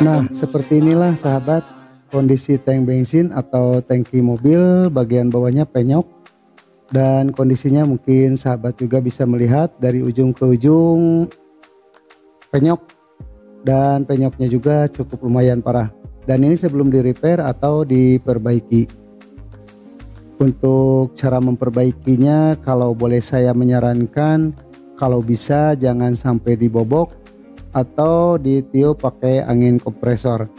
Nah, seperti inilah sahabat kondisi tank bensin atau tangki mobil, bagian bawahnya penyok dan kondisinya mungkin sahabat juga bisa melihat dari ujung ke ujung penyok, dan penyoknya juga cukup lumayan parah, dan ini sebelum di repair atau diperbaiki. Untuk cara memperbaikinya, kalau boleh saya menyarankan, kalau bisa jangan sampai dibobok atau ditiup pakai angin kompresor.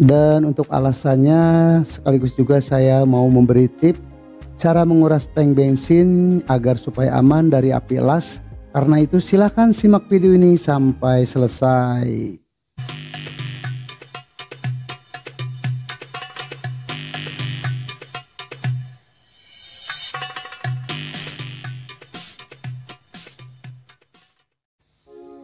Dan untuk alasannya sekaligus juga saya mau memberi tip cara menguras tank bensin agar supaya aman dari api las. Karena itu silahkan simak video ini sampai selesai.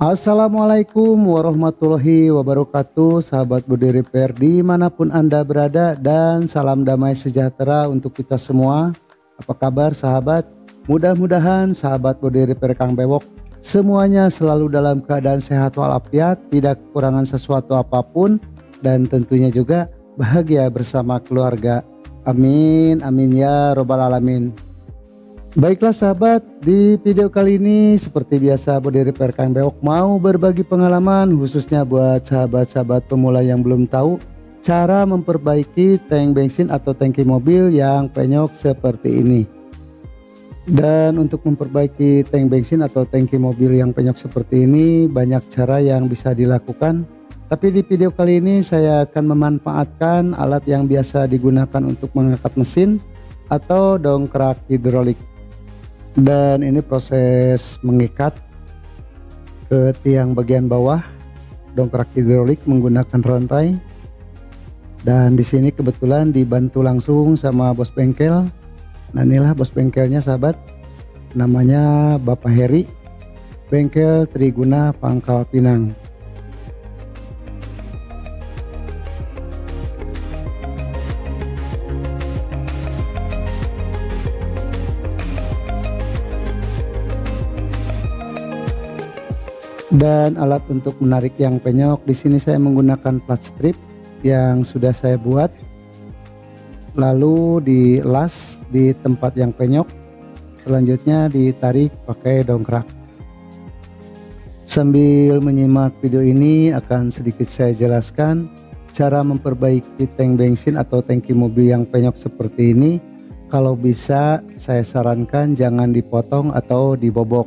Assalamualaikum warahmatullahi wabarakatuh, sahabat Budi Repair dimanapun Anda berada, dan salam damai sejahtera untuk kita semua. Apa kabar sahabat? Mudah-mudahan sahabat Budi Repair Kang Bewok semuanya selalu dalam keadaan sehat walafiat, tidak kekurangan sesuatu apapun, dan tentunya juga bahagia bersama keluarga. Amin, amin ya robbal alamin. Baiklah sahabat, di video kali ini seperti biasa Budi Repair Kang Bewok mau berbagi pengalaman khususnya buat sahabat-sahabat pemula yang belum tahu cara memperbaiki tank bensin atau tangki mobil yang penyok seperti ini. Dan untuk memperbaiki tank bensin atau tangki mobil yang penyok seperti ini banyak cara yang bisa dilakukan. Tapi di video kali ini saya akan memanfaatkan alat yang biasa digunakan untuk mengangkat mesin atau dongkrak hidrolik. Dan ini proses mengikat ke tiang bagian bawah dongkrak hidrolik menggunakan rantai. Dan di sini kebetulan dibantu langsung sama bos bengkel. Nah, inilah bos bengkelnya sahabat. Namanya Bapak Heri, Bengkel Triguna Pangkal Pinang. Dan alat untuk menarik yang penyok di sini saya menggunakan plat strip yang sudah saya buat, lalu dilas di tempat yang penyok, selanjutnya ditarik pakai dongkrak. Sambil menyimak video ini akan sedikit saya jelaskan cara memperbaiki tank bensin atau tangki mobil yang penyok seperti ini. Kalau bisa saya sarankan jangan dipotong atau dibobok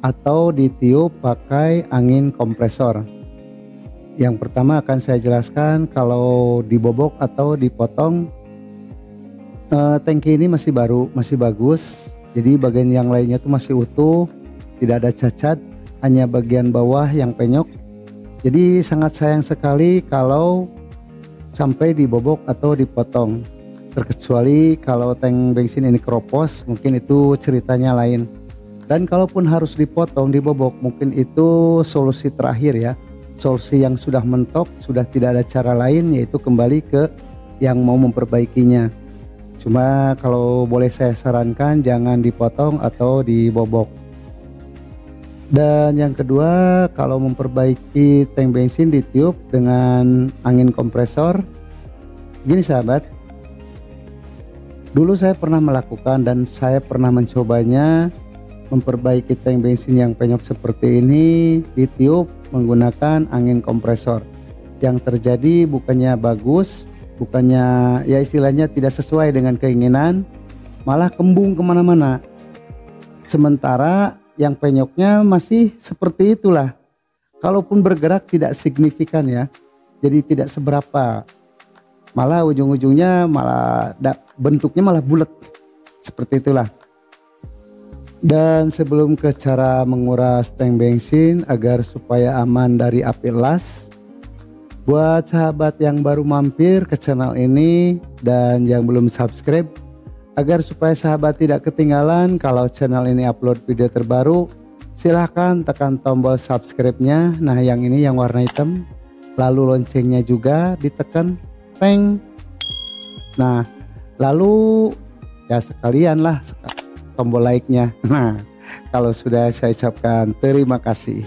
atau ditiup pakai angin kompresor. Yang pertama akan saya jelaskan, kalau dibobok atau dipotong, tangki ini masih baru, masih bagus, jadi bagian yang lainnya itu masih utuh, tidak ada cacat, hanya bagian bawah yang penyok. Jadi sangat sayang sekali kalau sampai dibobok atau dipotong, terkecuali kalau tank bensin ini keropos, mungkin itu ceritanya lain. Dan kalaupun harus dipotong, dibobok, mungkin itu solusi terakhir ya, solusi yang sudah mentok, sudah tidak ada cara lain, yaitu kembali ke yang mau memperbaikinya. Cuma kalau boleh saya sarankan jangan dipotong atau dibobok. Dan yang kedua, kalau memperbaiki tank bensin ditiup dengan angin kompresor. Gini sahabat, dulu saya pernah melakukan dan saya pernah mencobanya, memperbaiki tank bensin yang penyok seperti ini ditiup menggunakan angin kompresor. Yang terjadi bukannya bagus, bukannya ya istilahnya tidak sesuai dengan keinginan, malah kembung kemana-mana. Sementara yang penyoknya masih seperti itulah, kalaupun bergerak tidak signifikan ya, jadi tidak seberapa, malah ujung-ujungnya malah bentuknya malah bulat seperti itulah. Dan sebelum ke cara menguras tank bensin agar supaya aman dari api las, buat sahabat yang baru mampir ke channel ini dan yang belum subscribe, agar supaya sahabat tidak ketinggalan kalau channel ini upload video terbaru, silahkan tekan tombol subscribe-nya. Nah, yang ini yang warna hitam, lalu loncengnya juga ditekan, teng. Nah, lalu ya sekalian lah tombol like-nya. Nah, kalau sudah saya ucapkan terima kasih.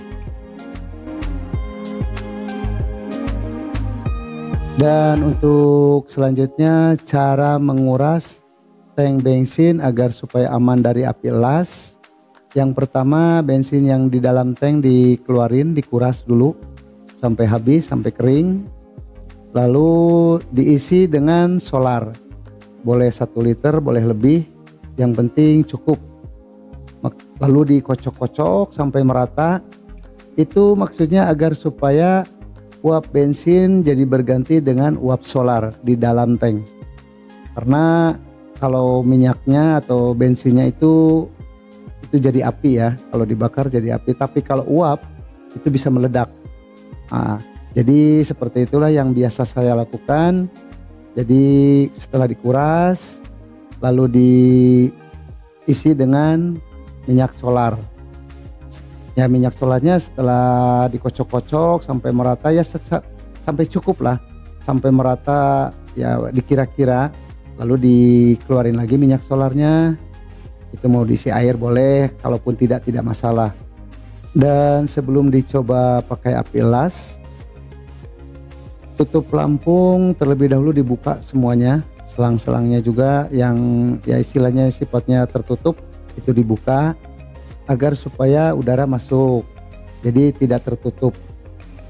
Dan untuk selanjutnya cara menguras tank bensin agar supaya aman dari api las. Yang pertama, bensin yang di dalam tank dikeluarin, dikuras dulu sampai habis, sampai kering. Lalu diisi dengan solar. Boleh 1 liter, boleh lebih, yang penting cukup. Lalu dikocok-kocok sampai merata. Itu maksudnya agar supaya uap bensin jadi berganti dengan uap solar di dalam tank. Karena kalau minyaknya atau bensinnya itu jadi api ya, kalau dibakar jadi api. Tapi kalau uap itu bisa meledak. Nah, jadi seperti itulah yang biasa saya lakukan. Jadi setelah dikuras lalu diisi dengan minyak solar. Ya, minyak solarnya setelah dikocok-kocok sampai merata ya, sampai cukup lah, sampai merata ya dikira-kira. Lalu dikeluarin lagi minyak solarnya. Itu mau diisi air boleh, kalaupun tidak masalah. Dan sebelum dicoba pakai api las, tutup pelampung terlebih dahulu, dibuka semuanya, selang-selangnya juga yang ya istilahnya sifatnya tertutup itu dibuka agar supaya udara masuk, jadi tidak tertutup.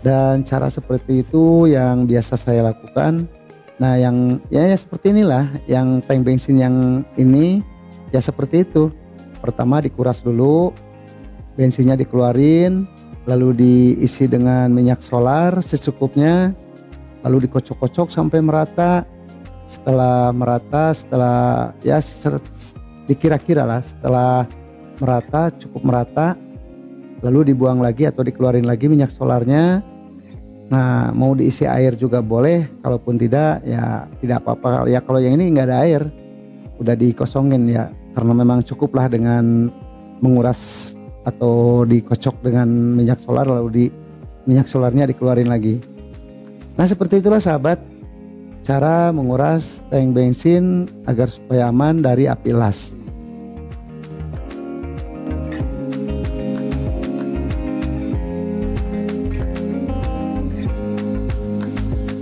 Dan cara seperti itu yang biasa saya lakukan. Nah, yang ya seperti inilah yang tank bensin yang ini ya seperti itu. Pertama dikuras dulu, bensinnya dikeluarin, lalu diisi dengan minyak solar secukupnya, lalu dikocok-kocok sampai merata. Setelah merata, setelah ya dikira-kira lah, setelah merata, cukup merata, lalu dibuang lagi atau dikeluarin lagi minyak solarnya. Nah, mau diisi air juga boleh, kalaupun tidak ya tidak apa-apa. Ya kalau yang ini nggak ada air, udah dikosongin ya, karena memang cukuplah dengan menguras atau dikocok dengan minyak solar, lalu minyak solarnya dikeluarin lagi. Nah, seperti itulah sahabat, cara menguras tank bensin agar supaya aman dari api las.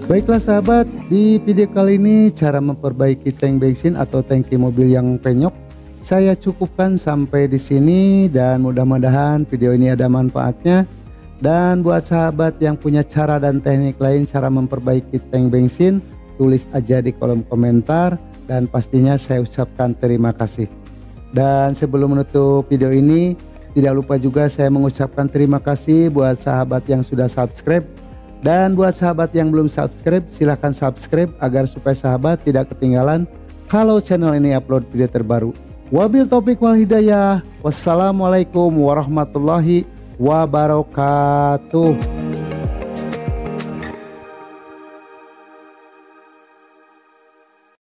Baiklah sahabat, di video kali ini cara memperbaiki tank bensin atau tangki mobil yang penyok saya cukupkan sampai di sini, dan mudah-mudahan video ini ada manfaatnya. Dan buat sahabat yang punya cara dan teknik lain cara memperbaiki tank bensin, tulis aja di kolom komentar dan pastinya saya ucapkan terima kasih. Dan sebelum menutup video ini, tidak lupa juga saya mengucapkan terima kasih buat sahabat yang sudah subscribe. Dan buat sahabat yang belum subscribe, silahkan subscribe agar supaya sahabat tidak ketinggalan kalau channel ini upload video terbaru. Wabil taufiq wal hidayah. Wassalamualaikum warahmatullahi wabarakatuh.